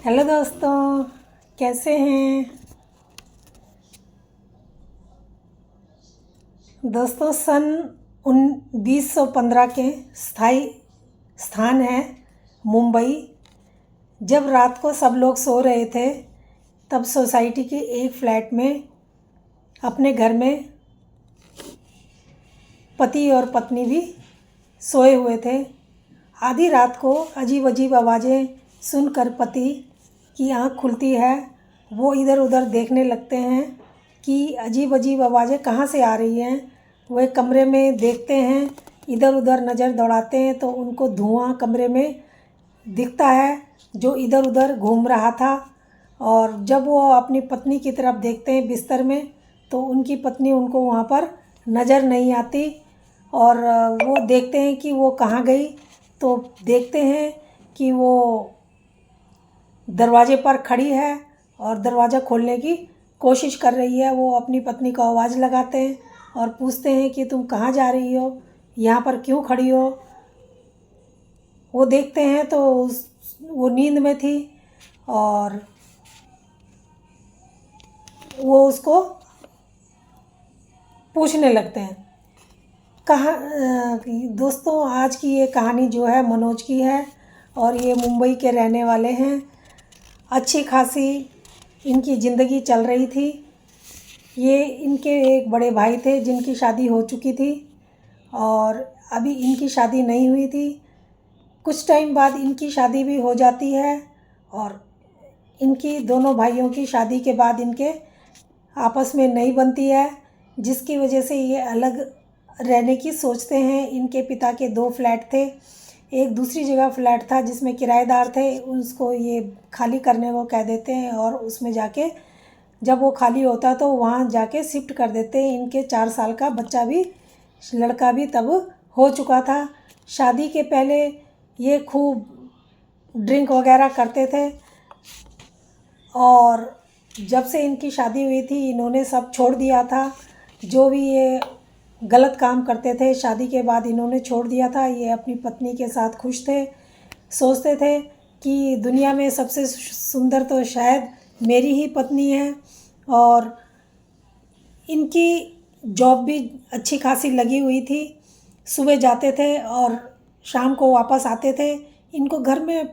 Hello दोस्तों, कैसे हैं दोस्तों। सन 2015 के स्थाई स्थान है मुंबई। जब रात को सब लोग सो रहे थे तब सोसाइटी के एक फ्लैट में अपने घर में पति और पत्नी भी सोए हुए थे। आधी रात को अजीब अजीब आवाज़ें सुनकर पति की आंख खुलती है। वो इधर उधर देखने लगते हैं कि अजीब अजीब आवाज़ें कहाँ से आ रही हैं। वह कमरे में देखते हैं, इधर उधर नज़र दौड़ाते हैं तो उनको धुआं कमरे में दिखता है जो इधर उधर घूम रहा था। और जब वो अपनी पत्नी की तरफ देखते हैं बिस्तर में तो उनकी पत्नी उनको वहाँ पर नज़र नहीं आती। और वो देखते हैं कि वो कहाँ गई, तो देखते हैं कि वो दरवाजे पर खड़ी है और दरवाज़ा खोलने की कोशिश कर रही है। वो अपनी पत्नी को आवाज़ लगाते हैं और पूछते हैं कि तुम कहाँ जा रही हो, यहाँ पर क्यों खड़ी हो। वो देखते हैं तो वो नींद में थी और वो उसको पूछने लगते हैं। दोस्तों, आज की ये कहानी जो है मनोज की है और ये मुंबई के रहने वाले हैं। अच्छी खासी इनकी ज़िंदगी चल रही थी। ये इनके एक बड़े भाई थे जिनकी शादी हो चुकी थी और अभी इनकी शादी नहीं हुई थी। कुछ टाइम बाद इनकी शादी भी हो जाती है और इनकी दोनों भाइयों की शादी के बाद इनके आपस में नहीं बनती है, जिसकी वजह से ये अलग रहने की सोचते हैं। इनके पिता के 2 फ्लैट थे। एक दूसरी जगह फ्लैट था जिसमें किराएदार थे, उसको ये खाली करने को कह देते हैं और उसमें जाके जब वो खाली होता तो वहाँ जाके शिफ्ट कर देते हैं। इनके 4 साल का बच्चा भी, लड़का भी तब हो चुका था। शादी के पहले ये खूब ड्रिंक वगैरह करते थे और जब से इनकी शादी हुई थी इन्होंने सब छोड़ दिया था। जो भी ये गलत काम करते थे शादी के बाद इन्होंने छोड़ दिया था। ये अपनी पत्नी के साथ खुश थे, सोचते थे कि दुनिया में सबसे सुंदर तो शायद मेरी ही पत्नी है। और इनकी जॉब भी अच्छी खासी लगी हुई थी। सुबह जाते थे और शाम को वापस आते थे। इनको घर में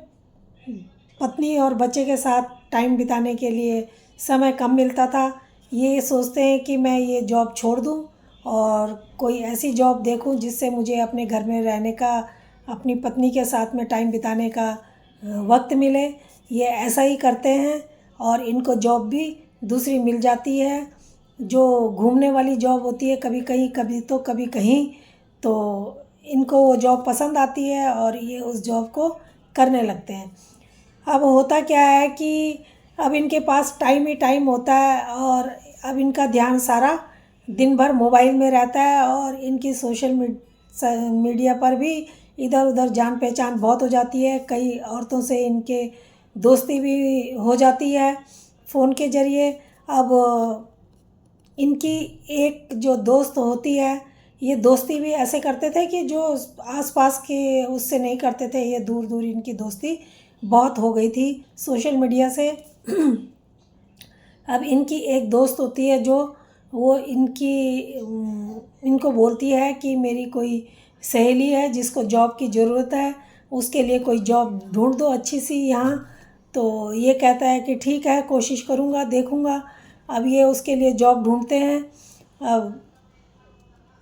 पत्नी और बच्चे के साथ टाइम बिताने के लिए समय कम मिलता था। ये सोचते हैं कि मैं ये जॉब छोड़ दूं और कोई ऐसी जॉब देखूं जिससे मुझे अपने घर में रहने का, अपनी पत्नी के साथ में टाइम बिताने का वक्त मिले। ये ऐसा ही करते हैं और इनको जॉब भी दूसरी मिल जाती है जो घूमने वाली जॉब होती है, कभी कहीं कभी तो कभी कहीं। तो इनको वो जॉब पसंद आती है और ये उस जॉब को करने लगते हैं। अब होता क्या है कि अब इनके पास टाइम ही टाइम होता है और अब इनका ध्यान सारा दिन भर मोबाइल में रहता है और इनकी सोशल मीडिया पर भी इधर उधर जान पहचान बहुत हो जाती है। कई औरतों से इनके दोस्ती भी हो जाती है फ़ोन के ज़रिए। अब इनकी एक जो दोस्त होती है, ये दोस्ती भी ऐसे करते थे कि जो आसपास के उससे नहीं करते थे। ये दूर दूर इनकी दोस्ती बहुत हो गई थी सोशल मीडिया से। अब इनकी एक दोस्त होती है जो वो इनको बोलती है कि मेरी कोई सहेली है जिसको जॉब की ज़रूरत है, उसके लिए कोई जॉब ढूंढ दो अच्छी सी यहाँ। तो ये कहता है कि ठीक है, कोशिश करूँगा, देखूँगा। अब ये उसके लिए जॉब ढूंढते हैं। अब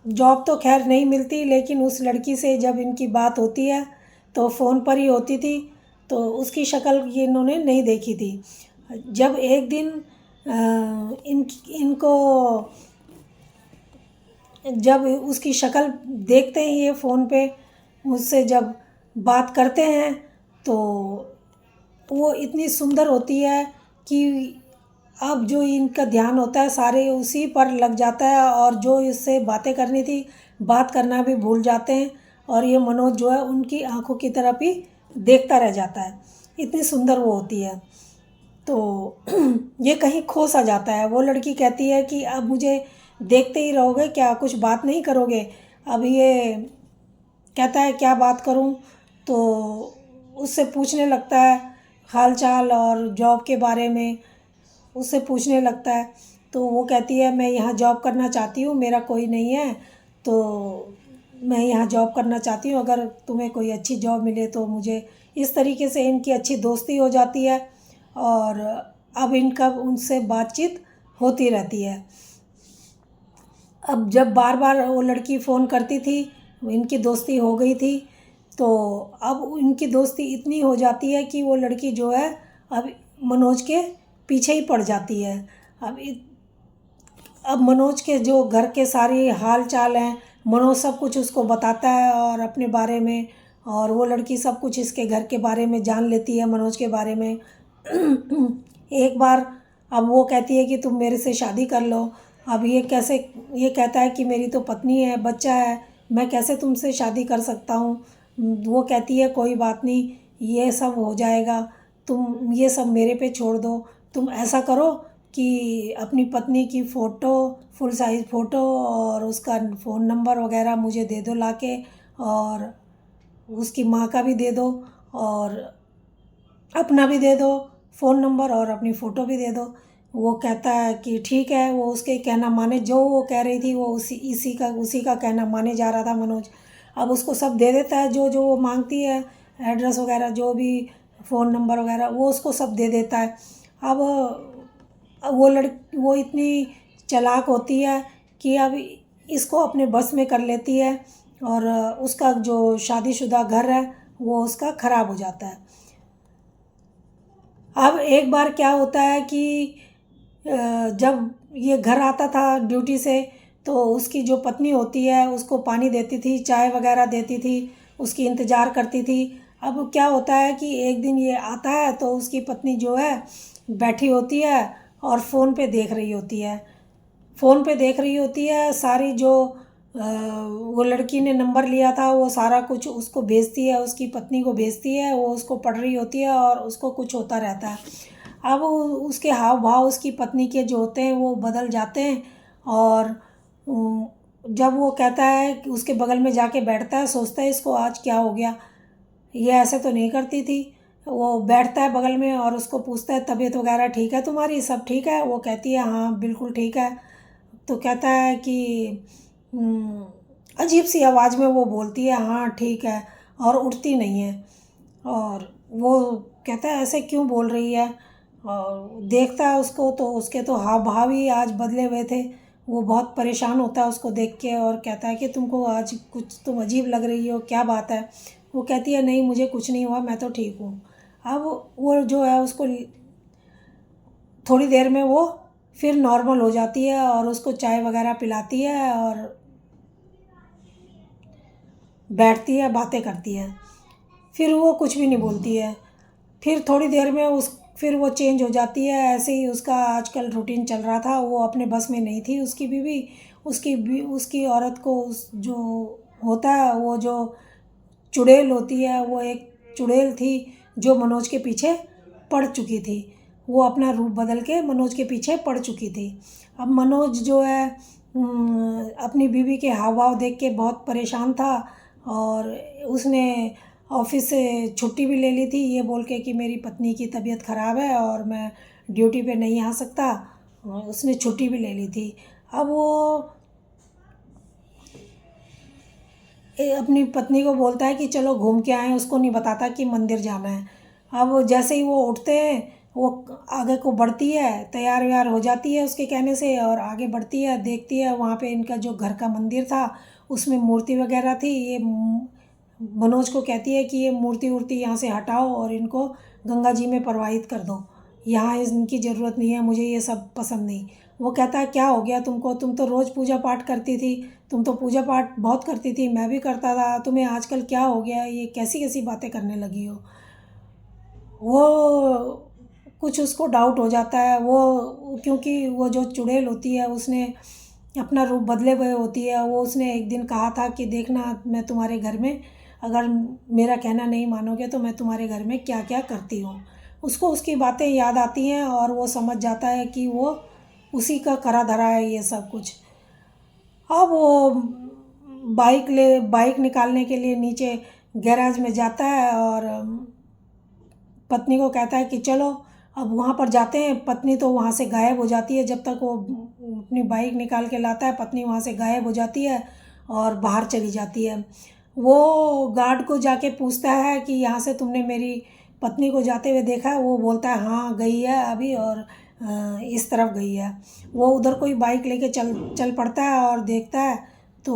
जॉब तो खैर नहीं मिलती, लेकिन उस लड़की से जब इनकी बात होती है तो फ़ोन पर ही होती थी, तो उसकी शक्ल ये इन्होंने नहीं देखी थी। जब एक दिन इनको जब उसकी शक्ल देखते हैं, ये फ़ोन पे मुझसे जब बात करते हैं तो वो इतनी सुंदर होती है कि अब जो इनका ध्यान होता है सारे उसी पर लग जाता है और जो इससे बातें करनी थी बात करना भी भूल जाते हैं। और ये मनोज जो है उनकी आंखों की तरफ ही देखता रह जाता है, इतनी सुंदर वो होती है। तो ये कहीं खो सा जाता है। वो लड़की कहती है कि अब मुझे देखते ही रहोगे क्या, कुछ बात नहीं करोगे। अब ये कहता है क्या बात करूं, तो उससे पूछने लगता है हाल चाल और जॉब के बारे में उससे पूछने लगता है। तो वो कहती है मैं यहाँ जॉब करना चाहती हूँ, मेरा कोई नहीं है, तो मैं यहाँ जॉब करना चाहती हूँ, अगर तुम्हें कोई अच्छी जॉब मिले तो मुझे। इस तरीके से इनकी अच्छी दोस्ती हो जाती है और अब इनका उनसे बातचीत होती रहती है। अब जब बार बार वो लड़की फ़ोन करती थी, इनकी दोस्ती हो गई थी, तो अब इनकी दोस्ती इतनी हो जाती है कि वो लड़की जो है अब मनोज के पीछे ही पड़ जाती है। अब अब मनोज के जो घर के सारी हाल चाल हैं, मनोज सब कुछ उसको बताता है और अपने बारे में, और वो लड़की सब कुछ इसके घर के बारे में जान लेती है, मनोज के बारे में। एक बार अब वो कहती है कि तुम मेरे से शादी कर लो। अब ये कैसे, ये कहता है कि मेरी तो पत्नी है, बच्चा है, मैं कैसे तुमसे शादी कर सकता हूँ। वो कहती है कोई बात नहीं, ये सब हो जाएगा, तुम ये सब मेरे पे छोड़ दो। तुम ऐसा करो कि अपनी पत्नी की फ़ोटो, फुल साइज़ फ़ोटो और उसका फ़ोन नंबर वगैरह मुझे दे दो लाके, और उसकी माँ का भी दे दो और अपना भी दे दो, फ़ोन नंबर और अपनी फ़ोटो भी दे दो। वो कहता है कि ठीक है, वो उसके कहना माने, जो वो कह रही थी वो उसी का कहना माने जा रहा था मनोज। अब उसको सब दे देता है, जो जो वो मांगती है, एड्रेस वगैरह जो भी, फ़ोन नंबर वगैरह, वो उसको सब दे देता है। अब वो इतनी चालाक होती है कि अब इसको अपने बस में कर लेती है और उसका जो शादीशुदा घर है वो उसका ख़राब हो जाता है। अब एक बार क्या होता है कि जब ये घर आता था ड्यूटी से, तो उसकी जो पत्नी होती है उसको पानी देती थी, चाय वगैरह देती थी, उसकी इंतज़ार करती थी। अब क्या होता है कि एक दिन ये आता है तो उसकी पत्नी जो है बैठी होती है और फ़ोन पे देख रही होती है, फ़ोन पे देख रही होती है सारी जो वो लड़की ने नंबर लिया था वो सारा कुछ उसको भेजती है, उसकी पत्नी को भेजती है, वो उसको पढ़ रही होती है और उसको कुछ होता रहता है। अब उसके हाव भाव उसकी पत्नी के जो होते हैं वो बदल जाते हैं, और जब वो कहता है कि उसके बगल में जाके बैठता है, सोचता है इसको आज क्या हो गया, ये ऐसे तो नहीं करती थी। वो बैठता है बगल में और उसको पूछता है तबीयत वगैरह ठीक है तुम्हारी, सब ठीक है? वो कहती है हाँ बिल्कुल ठीक है। तो कहता है कि अजीब सी आवाज़ में वो बोलती है हाँ ठीक है, और उठती नहीं है। और वो कहता है ऐसे क्यों बोल रही है, और देखता है उसको तो उसके तो हाव भाव ही आज बदले हुए थे। वो बहुत परेशान होता है उसको देख के और कहता है कि तुमको आज कुछ तुम अजीब लग रही हो, क्या बात है? वो कहती है नहीं मुझे कुछ नहीं हुआ, मैं तो ठीक हूँ। अब वो जो है उसको थोड़ी देर में वो फिर नॉर्मल हो जाती है और उसको चाय वगैरह पिलाती है और बैठती है, बातें करती है। फिर वो कुछ भी नहीं बोलती है। फिर थोड़ी देर में फिर वो चेंज हो जाती है। ऐसे ही उसका आजकल रूटीन चल रहा था, वो अपने बस में नहीं थी उसकी बीवी। उसकी औरत को जो होता है, वो जो चुड़ैल होती है, वो एक चुड़ैल थी जो मनोज के पीछे पड़ चुकी थी। वो अपना रूप बदल के मनोज के पीछे पड़ चुकी थी। अब मनोज जो है अपनी बीवी के हाव भाव देख के बहुत परेशान था, और उसने ऑफिस से छुट्टी भी ले ली थी ये बोल के कि मेरी पत्नी की तबीयत ख़राब है और मैं ड्यूटी पे नहीं आ सकता। उसने छुट्टी भी ले ली थी। अब वो अपनी पत्नी को बोलता है कि चलो घूम के आएँ, उसको नहीं बताता कि मंदिर जाना है। अब जैसे ही वो उठते हैं, वो आगे को बढ़ती है, तैयार व्यार हो जाती है उसके कहने से और आगे बढ़ती है, देखती है वहाँ पे इनका जो घर का मंदिर था उसमें मूर्ति वगैरह थी। ये मनोज को कहती है कि ये मूर्ति वूर्ति यहाँ से हटाओ और इनको गंगा जी में प्रवाहित कर दो, यहाँ इनकी ज़रूरत नहीं है, मुझे ये सब पसंद नहीं। वो कहता है क्या हो गया तुमको, तुम तो रोज़ पूजा पाठ करती थी, तुम तो पूजा पाठ बहुत करती थी, मैं भी करता था, तुम्हें आजकल क्या हो गया, ये कैसी कैसी बातें करने लगी हो। वो कुछ उसको डाउट हो जाता है, वो क्योंकि वो जो चुड़ैल होती है उसने अपना रूप बदले हुए होती है। वो उसने एक दिन कहा था कि देखना मैं तुम्हारे घर में, अगर मेरा कहना नहीं मानोगे तो मैं तुम्हारे घर में क्या क्या करती हूँ। उसको उसकी बातें याद आती हैं और वो समझ जाता है कि वो उसी का करा धरा है ये सब कुछ। अब वो बाइक निकालने के लिए नीचे गैराज में जाता है और पत्नी को कहता है कि चलो अब वहाँ पर जाते हैं। पत्नी तो वहाँ से गायब हो जाती है। जब तक वो अपनी बाइक निकाल के लाता है, पत्नी वहाँ से गायब हो जाती है और बाहर चली जाती है। वो गार्ड को जाके पूछता है कि यहाँ से तुमने मेरी पत्नी को जाते हुए देखा है? वो बोलता है हाँ गई है अभी, और इस तरफ गई है। वो उधर कोई बाइक लेके चल पड़ता है और देखता है तो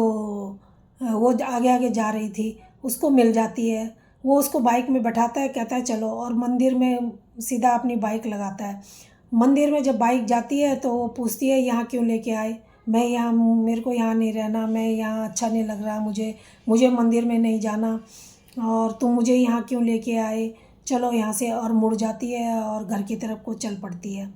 वो आगे आगे जा रही थी, उसको मिल जाती है। वो उसको बाइक में बैठाता है, कहता है चलो, और मंदिर में सीधा अपनी बाइक लगाता है। मंदिर में जब बाइक जाती है तो वो पूछती है यहाँ क्यों लेके आए? मैं यहाँ, मेरे को यहाँ नहीं रहना, मैं यहाँ अच्छा नहीं लग रहा, मुझे मंदिर में नहीं जाना, और तुम मुझे यहाँ क्यों लेके आए? चलो यहाँ से, और मुड़ जाती है और घर की तरफ को चल पड़ती है।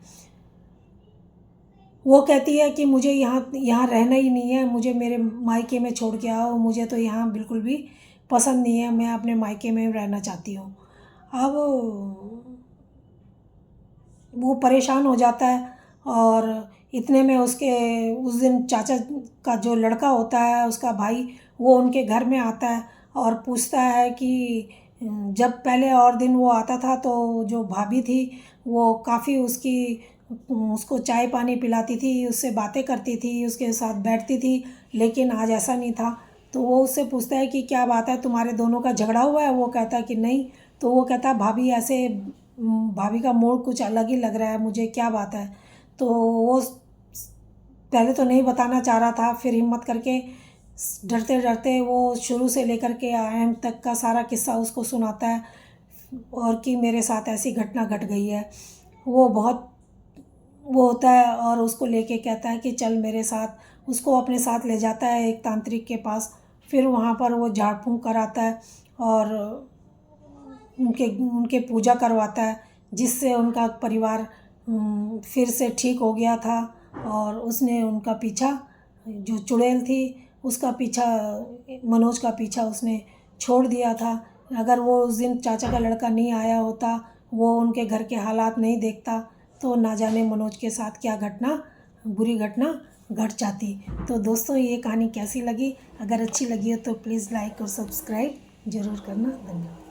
वो कहती है कि मुझे यहाँ रहना ही नहीं है, मुझे मेरे मायके में छोड़ के आओ, मुझे तो यहाँ बिल्कुल भी पसंद नहीं है, मैं अपने मायके में रहना चाहती हूँ। अब वो परेशान हो जाता है, और इतने में उसके उस दिन चाचा का जो लड़का होता है, उसका भाई, वो उनके घर में आता है और पूछता है कि जब पहले और दिन वो आता था तो जो भाभी थी वो काफ़ी उसको चाय पानी पिलाती थी, उससे बातें करती थी, उसके साथ बैठती थी, लेकिन आज ऐसा नहीं था। तो वो उससे पूछता है कि क्या बात है, तुम्हारे दोनों का झगड़ा हुआ है? वो कहता है कि नहीं। तो वो कहता है भाभी ऐसे, भाभी का मूड कुछ अलग ही लग रहा है मुझे, क्या बात है? तो वो पहले तो नहीं बताना चाह रहा था, फिर हिम्मत करके डरते डरते वो शुरू से लेकर के एंड तक का सारा किस्सा उसको सुनाता है, और कि मेरे साथ ऐसी घटना घट गई है। वो बहुत वो होता है और उसको लेके कहता है कि चल मेरे साथ, उसको अपने साथ ले जाता है एक तांत्रिक के पास। फिर वहाँ पर वो झाड़ फूँक कराता है और उनके पूजा करवाता है, जिससे उनका परिवार फिर से ठीक हो गया था। और उसने उनका पीछा, जो चुड़ैल थी उसका पीछा, मनोज का पीछा उसने छोड़ दिया था। अगर वो उस दिन चाचा का लड़का नहीं आया होता, वो उनके घर के हालात नहीं देखता, तो ना जाने मनोज के साथ क्या घटना, बुरी घटना घट जाती। तो दोस्तों ये कहानी कैसी लगी? अगर अच्छी लगी हो तो प्लीज़ लाइक और सब्सक्राइब ज़रूर करना। धन्यवाद।